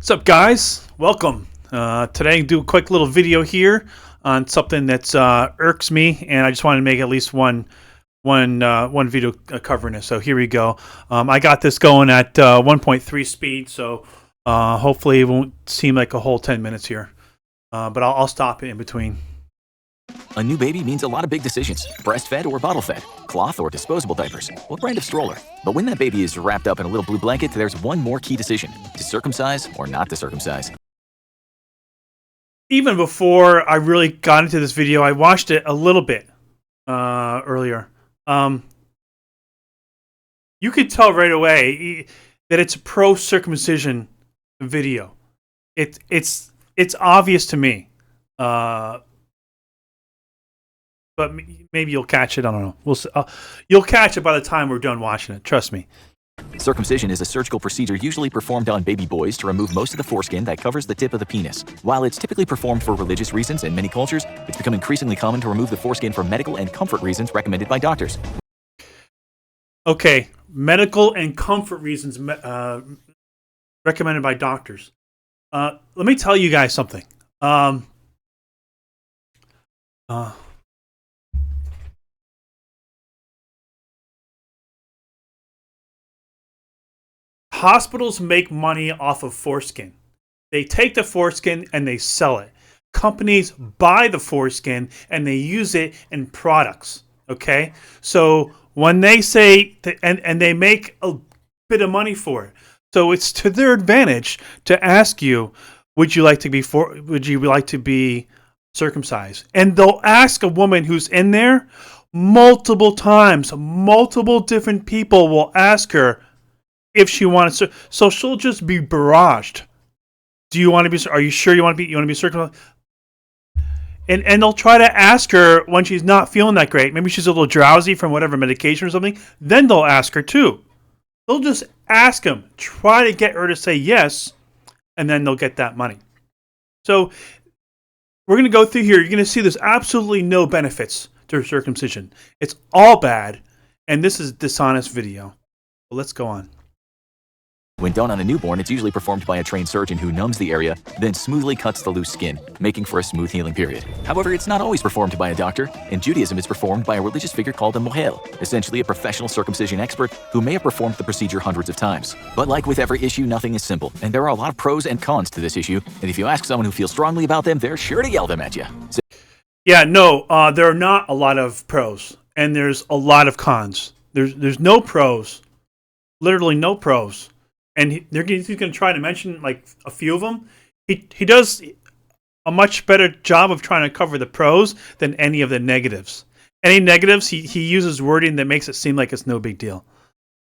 What's up, guys? Welcome. Today, do a quick little video here on something that's irks me, and I just wanted to make at least one video covering this. So here we go. I got this going at 1.3 speed, so hopefully it won't seem like a whole 10 minutes here. But I'll stop it in between. A new baby means a lot of big decisions. Breastfed or bottle-fed, cloth or disposable diapers, what brand of stroller. But when that baby is wrapped up in a little blue blanket, there's one more key decision: to circumcise or not to circumcise. Even before I really got into this video, I watched it a little bit earlier. You could tell right away that it's a pro-circumcision video. It's obvious to me. But maybe you'll catch it. I don't know. We'll see. You'll catch it by the time we're done watching it. Trust me. Circumcision is a surgical procedure usually performed on baby boys to remove most of the foreskin that covers the tip of the penis. While it's typically performed for religious reasons in many cultures, it's become increasingly common to remove the foreskin for medical and comfort reasons recommended by doctors. Okay, medical and comfort reasons recommended by doctors. Let me tell you guys something. Hospitals make money off of foreskin. They take the foreskin and they sell it. Companies buy the foreskin and they use it in products. Okay? So when they say, and they make a bit of money for it. So it's to their advantage to ask you, would you like to be circumcised? And they'll ask a woman who's in there multiple times. Multiple different people will ask her if she wants to. So she'll just be barraged. Do you want to be? Are you sure you want to be circumcised? And they'll try to ask her when she's not feeling that great. Maybe she's a little drowsy from whatever medication or something. Then they'll ask her too. They'll just ask him, try to get her to say yes, and then they'll get that money. So we're going to go through here. You're going to see there's absolutely no benefits to circumcision. It's all bad, and this is a dishonest video. So let's go on. When done on a newborn, it's usually performed by a trained surgeon who numbs the area, then smoothly cuts the loose skin, making for a smooth healing period. However, it's not always performed by a doctor. In Judaism, it's performed by a religious figure called a mohel, essentially a professional circumcision expert who may have performed the procedure hundreds of times. But like with every issue, nothing is simple, and there are a lot of pros and cons to this issue, and if you ask someone who feels strongly about them, they're sure to yell them at you. Yeah, no, there are not a lot of pros, and there's a lot of cons. There's no pros, literally no pros. And he's going to try to mention like a few of them. He does a much better job of trying to cover the pros than any of the negatives. Any negatives, he uses wording that makes it seem like it's no big deal.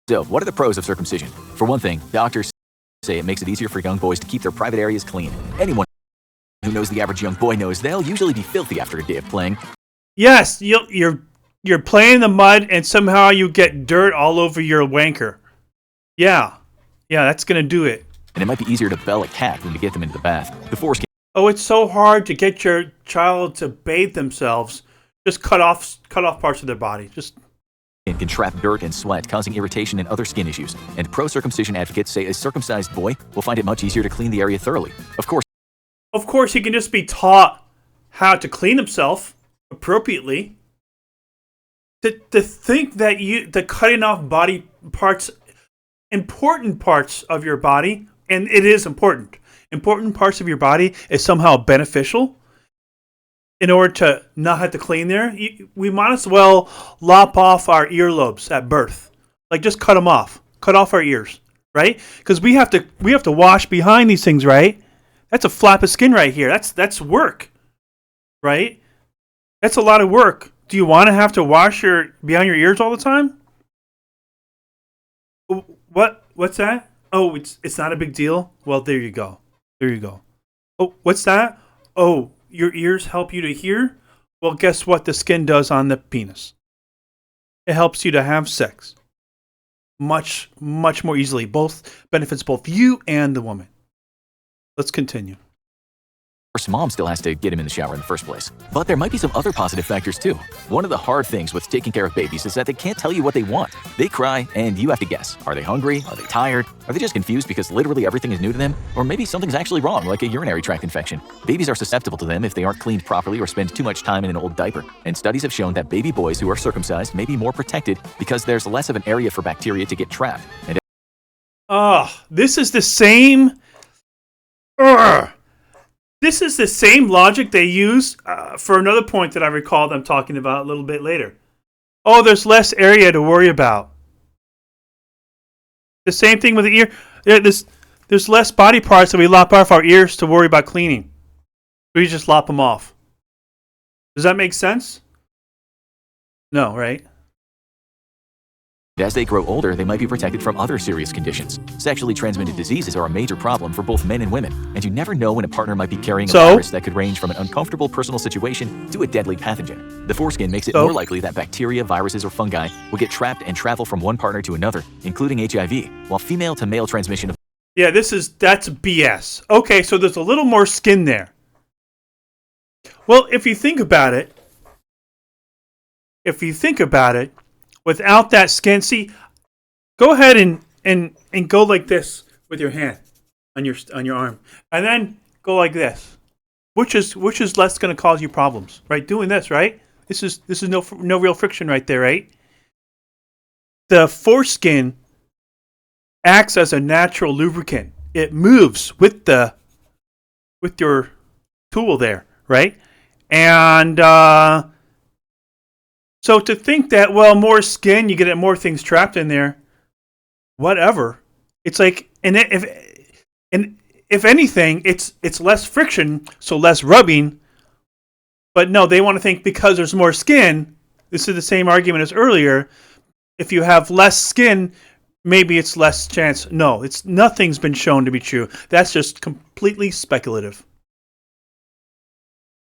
So, what are the pros of circumcision? For one thing, doctors say it makes it easier for young boys to keep their private areas clean. Anyone who knows the average young boy knows they'll usually be filthy after a day of playing. Yes, you're playing in the mud and somehow you get dirt all over your wanker. Yeah, that's going to do it. And it might be easier to bell a cat than to get them into the bath. The foreskin. Oh, it's so hard to get your child to bathe themselves. Just cut off parts of their body. Can trap dirt and sweat, causing irritation and other skin issues. And pro-circumcision advocates say a circumcised boy will find it much easier to clean the area thoroughly. Of course, he can just be taught how to clean himself appropriately. To think that the cutting off body parts, important parts of your body, and it is important parts of your body is somehow beneficial in order to not have to clean there, we might as well lop off our earlobes at birth. Like, just cut them off. Cut off our ears, right? Because we have to wash behind these things, right? That's a flap of skin right here. That's work, right? That's a lot of work. Do you want to have to wash behind your ears all the time? What's that? Oh, it's not a big deal? Well, there you go. Oh, what's that? Oh, your ears help you to hear? Well, guess what the skin does on the penis? It helps you to have sex. Much, much more easily. Benefits both you and the woman. Let's continue. course, mom still has to get him in the shower in the first place. But there might be some other positive factors too. One of the hard things with taking care of babies is that they can't tell you what they want. They cry, and you have to guess. Are they hungry? Are they tired? Are they just confused because literally everything is new to them? Or maybe something's actually wrong, like a urinary tract infection. Babies are susceptible to them if they aren't cleaned properly or spend too much time in an old diaper. And studies have shown that baby boys who are circumcised may be more protected because there's less of an area for bacteria to get trapped. And this is the same... This is the same logic they use for another point that I recall them talking about a little bit later. Oh, there's less area to worry about. The same thing with the ear. There's less body parts that we lop off our ears to worry about cleaning. We just lop them off. Does that make sense? No, right? as they grow older, they might be protected from other serious conditions. Sexually transmitted diseases are a major problem for both men and women, and you never know when a partner might be carrying a virus that could range from an uncomfortable personal situation to a deadly pathogen. The foreskin makes it more likely that bacteria, viruses, or fungi will get trapped and travel from one partner to another, including HIV, while female-to-male transmission of... Yeah, that's BS. Okay, so there's a little more skin there. Well, if you think about it, without that skin, see, go ahead and go like this with your hand on your arm, and then go like this. Which is less going to cause you problems, right? Doing this, right? This is no real friction right there, right? The foreskin acts as a natural lubricant. It moves with your tool there, right? And so to think that, well, more skin, you get more things trapped in there, whatever. It's like, and if anything, it's less friction, so less rubbing. But no, they want to think because there's more skin. This is the same argument as earlier. If you have less skin, maybe it's less chance. No, nothing's been shown to be true. That's just completely speculative.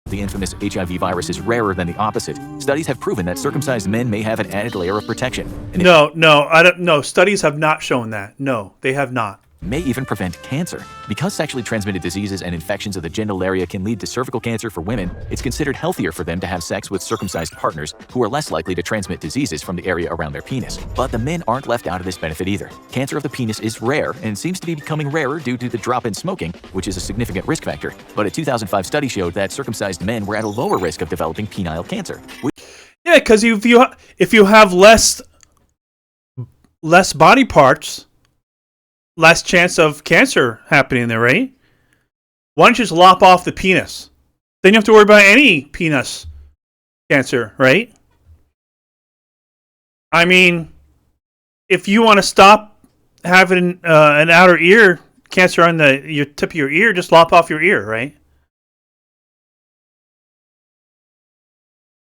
The infamous HIV virus is rarer than the opposite. Studies have proven that circumcised men may have an added layer of protection. No, studies have not shown that. No, they have not. May even prevent cancer. Because sexually transmitted diseases and infections of the genital area can lead to cervical cancer for women, it's considered healthier for them to have sex with circumcised partners who are less likely to transmit diseases from the area around their penis. But the men aren't left out of this benefit either. Cancer of the penis is rare and seems to be becoming rarer due to the drop in smoking, which is a significant risk factor. But a 2005 study showed that circumcised men were at a lower risk of developing penile cancer. Yeah, because if you have less body parts, less chance of cancer happening there, right? Why don't you just lop off the penis? Then you have to worry about any penis cancer, right? I mean, if you want to stop having an outer ear cancer on your tip of your ear, just lop off your ear, right?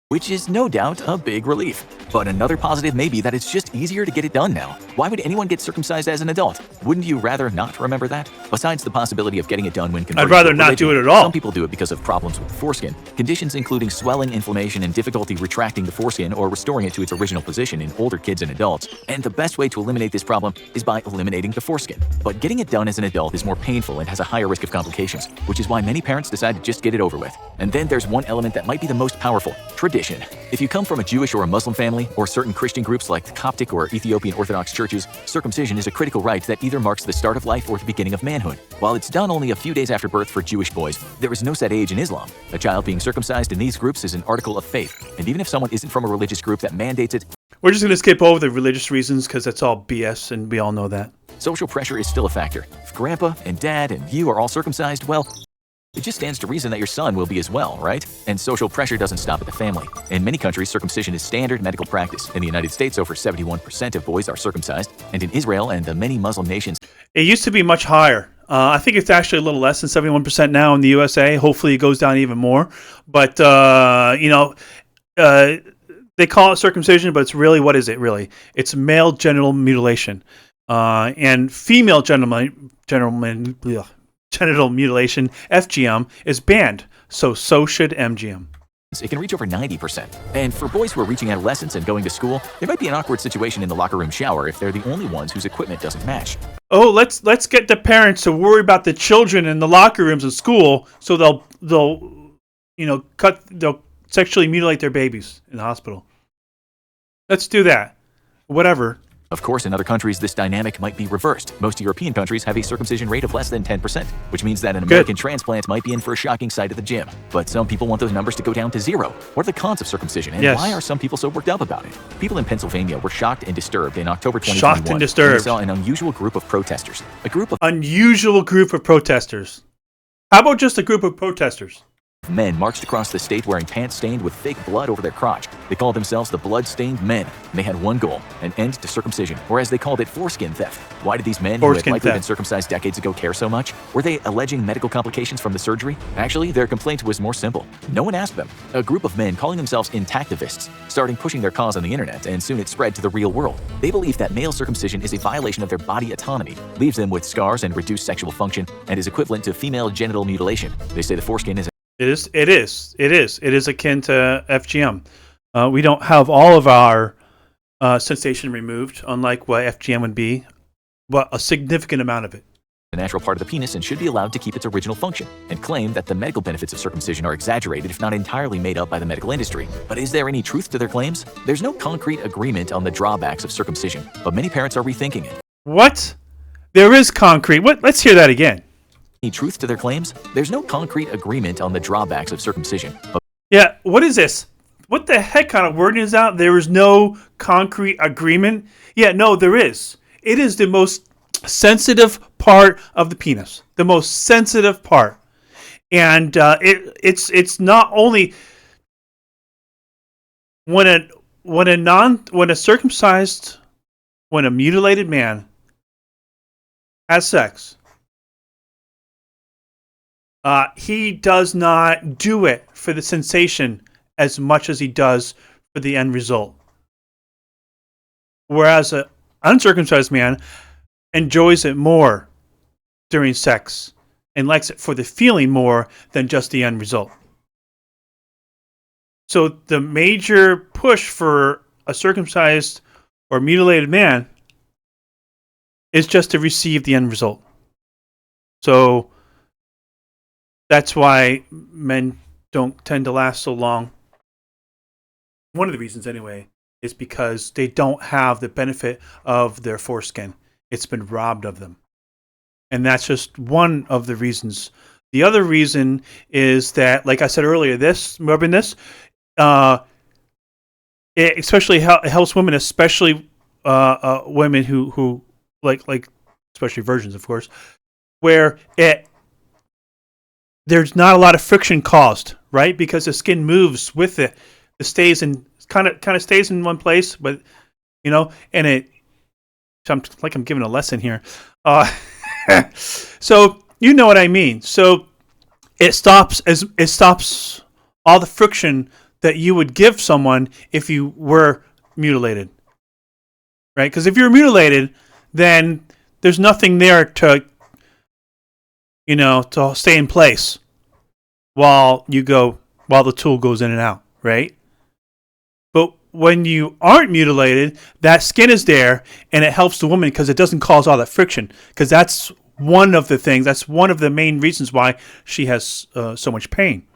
Which is no doubt a big relief. But another positive may be that it's just easier to get it done now. Why would anyone get circumcised as an adult? Wouldn't you rather not remember that? Besides the possibility of getting it done when converted I'd rather not do it at all. Some people do it because of problems with the foreskin. Conditions including swelling, inflammation, and difficulty retracting the foreskin or restoring it to its original position in older kids and adults. And the best way to eliminate this problem is by eliminating the foreskin. But getting it done as an adult is more painful and has a higher risk of complications, which is why many parents decide to just get it over with. And then there's one element that might be the most powerful: tradition. If you come from a Jewish or a Muslim family, or certain Christian groups like the Coptic or Ethiopian Orthodox churches, circumcision is a critical rite that either marks the start of life or the beginning of manhood. While it's done only a few days after birth for Jewish boys, there is no set age in Islam. A child being circumcised in these groups is an article of faith, and even if someone isn't from a religious group that mandates it, we're just going to skip over the religious reasons because that's all BS, and we all know that. Social pressure is still a factor. If grandpa and dad and you are all circumcised, well, it just stands to reason that your son will be as well, right? And social pressure doesn't stop at the family. In many countries, circumcision is standard medical practice. In the United States, over 71% of boys are circumcised. And in Israel and the many Muslim nations, it used to be much higher. I think it's actually a little less than 71% now in the USA. Hopefully it goes down even more. But, they call it circumcision, but it's really, what is it really? It's male genital mutilation. And female genital mutilation, FGM, is banned. So should MGM. It can reach over 90%. And for boys who are reaching adolescence and going to school, there might be an awkward situation in the locker room shower if they're the only ones whose equipment doesn't match. oh, let's get the parents to worry about the children in the locker rooms in school, so they'll sexually mutilate their babies in the hospital. Let's do that. Whatever. Of course, in other countries, this dynamic might be reversed. Most European countries have a circumcision rate of less than 10%, which means that an American transplant might be in for a shocking sight at the gym. But some people want those numbers to go down to zero. What are the cons of circumcision, and why are some people so worked up about it? People in Pennsylvania were shocked and disturbed in October 2021. Shocked and disturbed. When they saw an unusual group of protesters. Unusual group of protesters. How about just a group of protesters? Men marched across the state wearing pants stained with fake blood over their crotch. They called themselves the Blood-Stained Men, and they had one goal, an end to circumcision, or as they called it, foreskin theft. Why did these men, who had likely been circumcised decades ago, care so much? Were they alleging medical complications from the surgery? Actually, their complaint was more simple. No one asked them. A group of men calling themselves intactivists started pushing their cause on the internet, and soon it spread to the real world. They believe that male circumcision is a violation of their body autonomy, leaves them with scars and reduced sexual function, and is equivalent to female genital mutilation. They say the foreskin is It is akin to FGM. We don't have all of our sensation removed, unlike what FGM would be, but a significant amount of it. A natural part of the penis and should be allowed to keep its original function, and claim that the medical benefits of circumcision are exaggerated, if not entirely made up by the medical industry. But is there any truth to their claims? There's no concrete agreement on the drawbacks of circumcision, but many parents are rethinking it. What? There is concrete. What? Let's hear that again. Any truth to their claims? There's no concrete agreement on the drawbacks of circumcision. Yeah, what is this? What the heck kind of wording is out? There is no concrete agreement? Yeah, no, there is. It is the most sensitive part of the penis. The most sensitive part. And it's not only when a mutilated man has sex, he does not do it for the sensation as much as he does for the end result. Whereas an uncircumcised man enjoys it more during sex and likes it for the feeling more than just the end result. So the major push for a circumcised or mutilated man is just to receive the end result. So that's why men don't tend to last so long. One of the reasons, anyway, is because they don't have the benefit of their foreskin. It's been robbed of them. And that's just one of the reasons. The other reason is that, like I said earlier, it especially helps women, especially women who like especially virgins, of course, where there's not a lot of friction caused, right? Because the skin moves with it. It stays in kind of stays in one place, but and it. I'm giving a lesson here. So you know what I mean. So it stops all the friction that you would give someone if you were mutilated, right? Because if you're mutilated, then there's nothing there to stay in place while the tool goes in and out, right? But when you aren't mutilated, that skin is there, and it helps the woman because it doesn't cause all that friction. Because that's one of the main reasons why she has so much pain,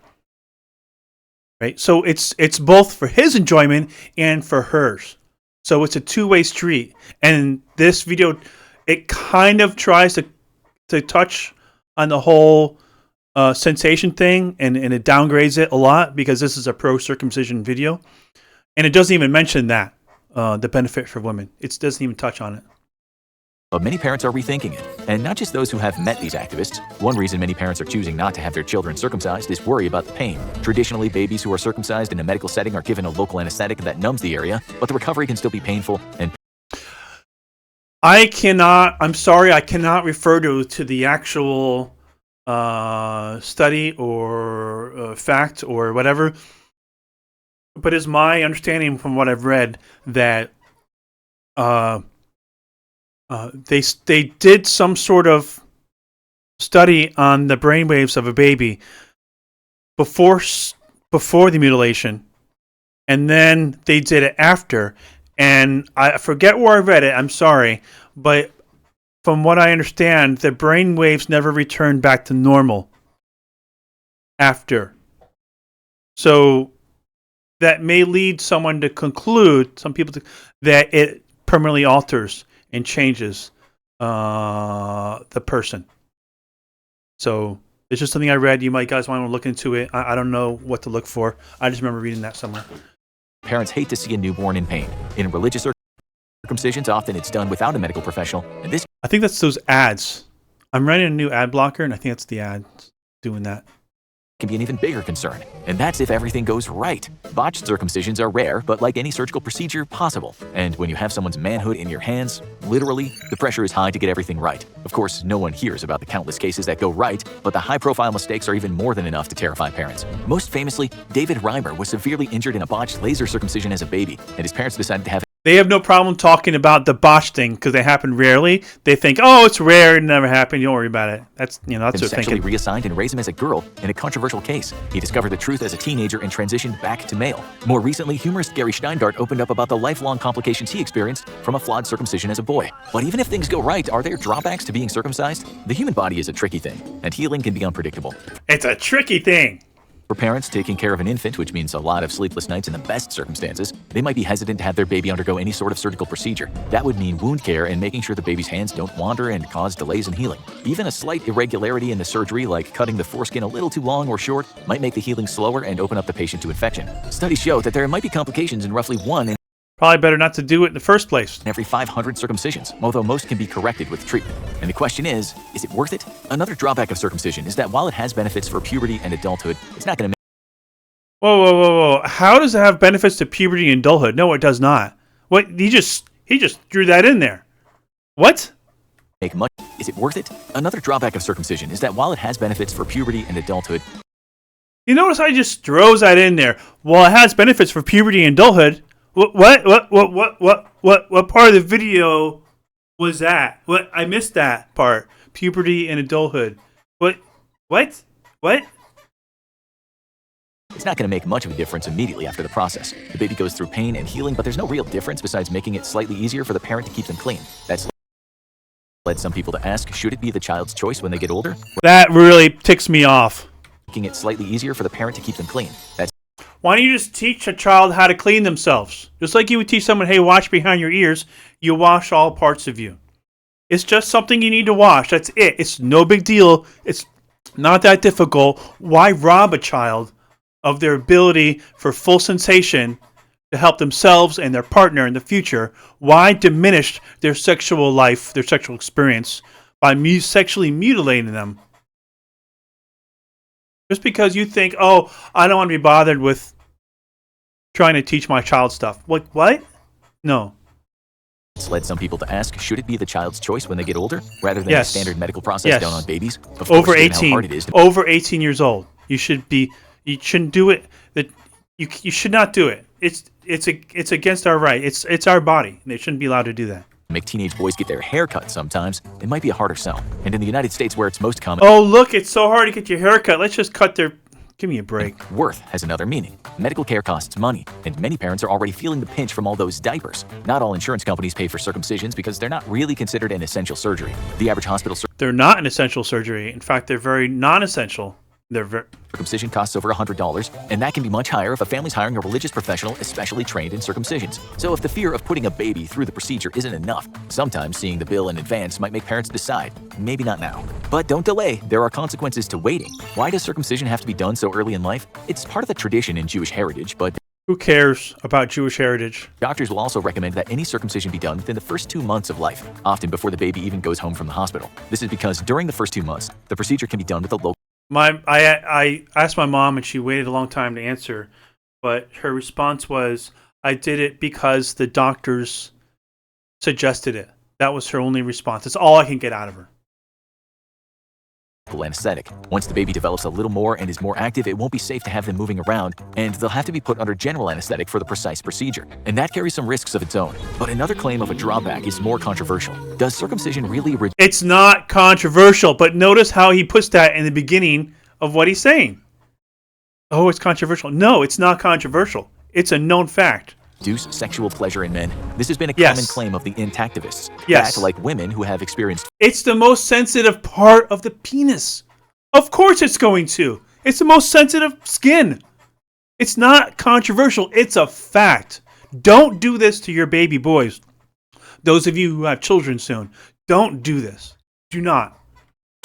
right? So it's both for his enjoyment and for hers. So it's a two-way street. And this video, it kind of tries to touch on the whole sensation thing, and it downgrades it a lot because this is a pro-circumcision video. And it doesn't even mention that, the benefit for women. It doesn't even touch on it. But many parents are rethinking it, and not just those who have met these activists. One reason many parents are choosing not to have their children circumcised is worry about the pain. Traditionally, babies who are circumcised in a medical setting are given a local anesthetic that numbs the area, but the recovery can still be painful. And I'm sorry, I cannot refer to the actual study or fact or whatever. But it's my understanding from what I've read that they did some sort of study on the brainwaves of a baby before the mutilation, and then they did it after. And I forget where I read it. I'm sorry, but from what I understand, the brain waves never return back to normal after. So that may lead someone to conclude, that it permanently alters and changes the person. So it's just something I read. You guys might want to look into it. I don't know what to look for. I just remember reading that somewhere. Parents hate to see a newborn in pain. In religious circumcisions, often it's done without a medical professional, and this I think that's those ads. I'm running a new ad blocker, and I think that's the ads doing that. can be an even bigger concern, and that's if everything goes right. Botched circumcisions are rare, but like any surgical procedure, possible. And when you have someone's manhood in your hands, literally, the pressure is high to get everything right. Of course, no one hears about the countless cases that go right, but the high-profile mistakes are even more than enough to terrify parents. Most famously, David Reimer was severely injured in a botched laser circumcision as a baby, and his parents decided to have They have no problem talking about the botch thing because they happen rarely. They think, oh, it's rare, it never happened. Don't worry about it. That's that's him what they're sexually thinking. reassigned and raise him as a girl in a controversial case. He discovered the truth as a teenager and transitioned back to male. More recently, humorist Gary Steingart opened up about the lifelong complications he experienced from a flawed circumcision as a boy. But even if things go right, are there drawbacks to being circumcised? The human body is a tricky thing, and healing can be unpredictable. It's a tricky thing. For parents taking care of an infant, which means a lot of sleepless nights in the best circumstances, they might be hesitant to have their baby undergo any sort of surgical procedure. That would mean wound care and making sure the baby's hands don't wander and cause delays in healing. Even a slight irregularity in the surgery, like cutting the foreskin a little too long or short, might make the healing slower and open up the patient to infection. Studies show that there might be complications in roughly 1 in Probably better not to do it in the first place. every 500 circumcisions, although most can be corrected with treatment. And the question is it worth it? Another drawback of circumcision is that while it has benefits for puberty and adulthood, it's not going to Whoa. How does it have benefits to puberty and adulthood? No, it does not. What? He just drew that in there. What? make much. Is it worth it? Another drawback of circumcision is that while it has benefits for puberty and adulthood, You notice how he just throws that in there. Well, it has benefits for puberty and adulthood. What part of the video was that? What? I missed that part. Puberty and adulthood. What? it's not going to make much of a difference immediately after the process. The baby goes through pain and healing, but there's no real difference besides making it slightly easier for the parent to keep them clean. That's led some people to ask, should it be the child's choice when they get older? That really ticks me off. Making it slightly easier for the parent to keep them clean. That's Why don't you just teach a child how to clean themselves? Just like you would teach someone, hey, wash behind your ears, you wash all parts of you. It's just something you need to wash. That's it. It's no big deal. It's not that difficult. Why rob a child of their ability for full sensation to help themselves and their partner in the future? Why diminish their sexual life, their sexual experience, by sexually mutilating them? Just because you think, oh, I don't want to be bothered with trying to teach my child stuff. What? No. led some people to ask, should it be the child's choice when they get older, rather than Yes. the standard medical process Yes. done on babies? Of course, Over given how 18. hard it is to Over 18 years old. You shouldn't do it. You should not do it. It's against our right. It's our body. They shouldn't be allowed to do that. make teenage boys get their hair cut sometimes, it might be a harder sell. And in the United States, where it's most common, Oh, look, it's so hard to get your hair cut. Let's just cut their... Give me a break. worth has another meaning. Medical care costs money, and many parents are already feeling the pinch from all those diapers. Not all insurance companies pay for circumcisions because they're not really considered an essential surgery. The average hospital They're not an essential surgery. In fact, they're very non-essential. circumcision costs over $100, and that can be much higher if a family's hiring a religious professional especially trained in circumcisions. So if the fear of putting a baby through the procedure isn't enough, sometimes seeing the bill in advance might make parents decide, maybe not now. But don't delay, there are consequences to waiting. Why does circumcision have to be done so early in life? It's part of the tradition in Jewish heritage, but Who cares about Jewish heritage? doctors will also recommend that any circumcision be done within the first 2 months of life, often before the baby even goes home from the hospital. This is because during the first 2 months, the procedure can be done with a local I asked my mom, and she waited a long time to answer, but her response was, I did it because the doctors suggested it. That was her only response. That's all I can get out of her. anesthetic. Once the baby develops a little more and is more active, it won't be safe to have them moving around, and they'll have to be put under general anesthetic for the precise procedure. And that carries some risks of its own. But another claim of a drawback is more controversial. Does circumcision really It's not controversial, but notice how he puts that in the beginning of what he's saying. Oh, it's controversial. No, it's not controversial. It's a known fact. Produce sexual pleasure in men. This has been a Yes. common claim of the intactivists. Yes. That, like women who have experienced It's the most sensitive part of the penis. Of course it's going to. It's the most sensitive skin. It's not controversial. It's a fact. Don't do this to your baby boys. Those of you who have children soon, don't do this. Do not.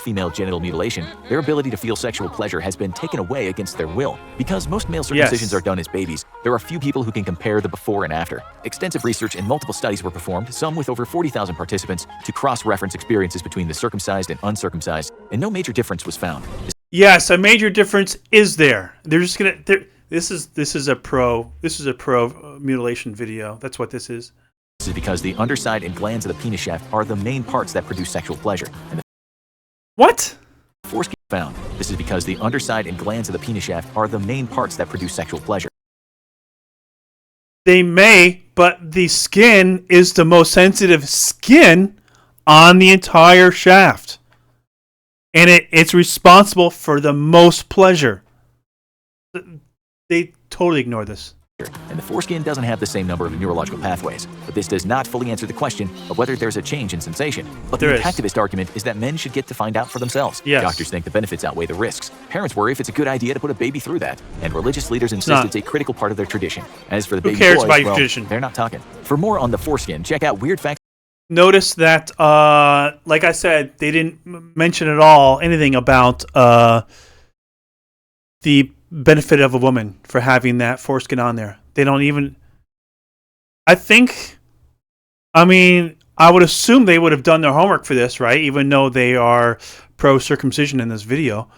female genital mutilation, their ability to feel sexual pleasure has been taken away against their will. Because most male circumcisions are done as babies, there are few people who can compare the before and after. Extensive research and multiple studies were performed, some with over 40,000 participants, to cross-reference experiences between the circumcised and uncircumcised, and no major difference was found. Yes, a major difference is there. They're just gonna. This is a pro mutilation video. That's what this is. This is because the underside and glands of the penis shaft are the main parts that produce sexual pleasure. And What? the foreskin found. This is because the underside and glands of the penis shaft are the main parts that produce sexual pleasure. They may, but the skin is the most sensitive skin on the entire shaft. And it's responsible for the most pleasure. They totally ignore this. And the foreskin doesn't have the same number of neurological pathways. But this does not fully answer the question of whether there's a change in sensation. But the There is. activist argument is that men should get to find out for themselves. Yes. Doctors think the benefits outweigh the risks. Parents worry if it's a good idea to put a baby through that. And religious leaders insist not. it's a critical part of their tradition. As for the Who baby cares boys, about your well, tradition? they're not talking. For more on the foreskin, check out Weird Facts. Notice that, like I said, they didn't mention at all anything about the benefit of a woman for having that foreskin on there. They don't even. I would assume they would have done their homework for this, right? Even though they are pro circumcision in this video,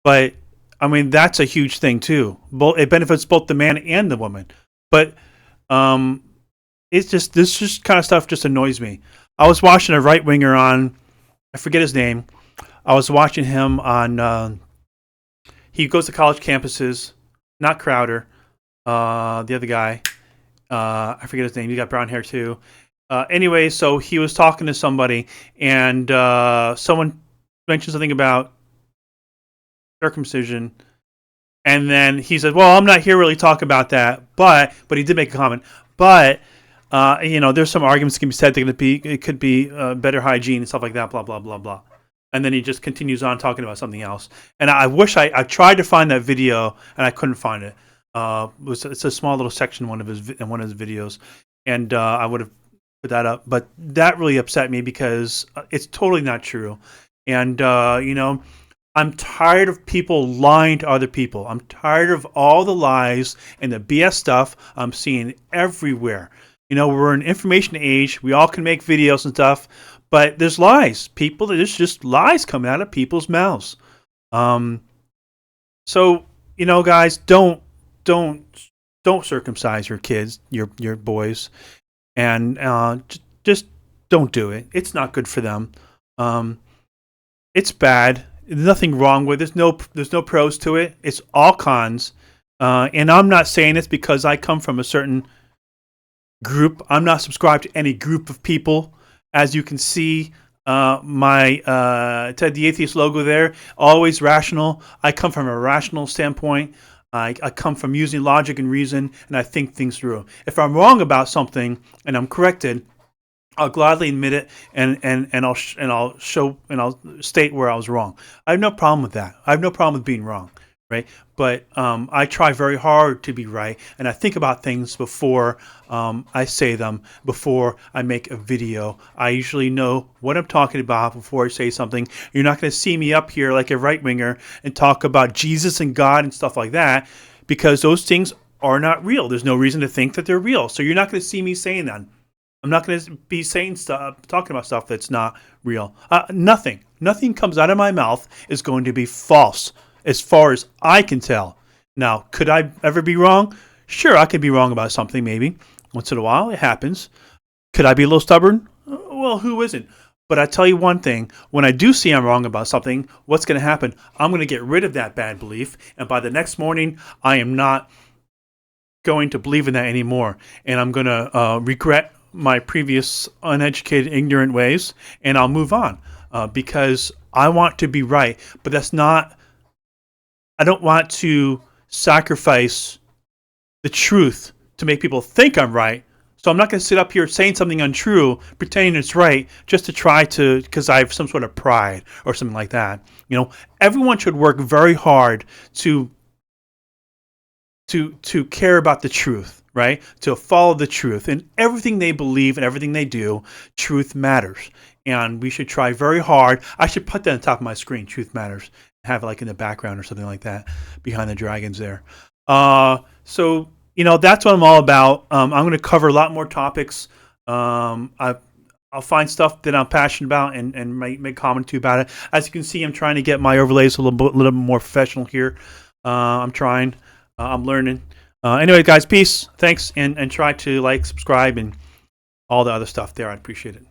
but I mean that's a huge thing too. It benefits both the man and the woman, but it's just this kind of stuff just annoys me. I was watching a right winger on, I forget his name. I was watching him on. He goes to college campuses, not Crowder. The other guy, I forget his name. He got brown hair too. Anyway, so he was talking to somebody, and someone mentioned something about circumcision, and then he said, "Well, I'm not here really to talk about that, but he did make a comment. But there's some arguments that can be said that it could be better hygiene and stuff like that. Blah blah blah blah." And then he just continues on talking about something else. And I wish I tried to find that video and I couldn't find it. It's a small little section in one of his videos, and I would have put that up. But that really upset me because it's totally not true. And I'm tired of people lying to other people. I'm tired of all the lies and the BS stuff I'm seeing everywhere. We're in an information age. We all can make videos and stuff, but there's lies. There's just lies coming out of people's mouths. So guys, don't circumcise your kids, your boys, and just don't do it. It's not good for them. It's bad. There's nothing wrong with it. There's no pros to it. It's all cons. And I'm not saying this because I come from a certain group. I'm not subscribed to any group of people. As you can see, my Ted the Atheist logo there, always rational. I come from a rational standpoint. I come from using logic and reason, and I think things through. If I'm wrong about something and I'm corrected, I'll gladly admit it, and I'll state where I was wrong. I have no problem with that. I have no problem with being wrong, right? But I try very hard to be right, and I think about things before I say them, before I make a video. I usually know what I'm talking about before I say something. You're not going to see me up here like a right-winger and talk about Jesus and God and stuff like that, because those things are not real. There's no reason to think that they're real. So you're not going to see me saying that. I'm not going to be saying stuff, talking about stuff that's not real. Nothing comes out of my mouth is going to be false, as far as I can tell. Now, could I ever be wrong? Sure, I could be wrong about something, maybe. Once in a while, it happens. Could I be a little stubborn? Well, who isn't? But I tell you one thing, when I do see I'm wrong about something, what's going to happen? I'm going to get rid of that bad belief, and by the next morning, I am not going to believe in that anymore, and I'm going to regret my previous uneducated, ignorant ways, and I'll move on because I want to be right. But that's not. I don't want to sacrifice the truth to make people think I'm right. So I'm not going to sit up here saying something untrue, pretending it's right, just to try to, because I have some sort of pride or something like that. You know, everyone should work very hard to care about the truth, right? To follow the truth. And everything they believe and everything they do, truth matters. And we should try very hard. I should put that on top of my screen, truth matters. Have it like in the background or something like that behind the dragons there. So, you know, that's what I'm all about. I'm going to cover a lot more topics. I'll find stuff that I'm passionate about and make comment to about it. As you can see, I'm trying to get my overlays a little bit more professional here. I'm trying. I'm learning. Anyway, guys, peace. Thanks. And try to like, subscribe, and all the other stuff there. I'd appreciate it.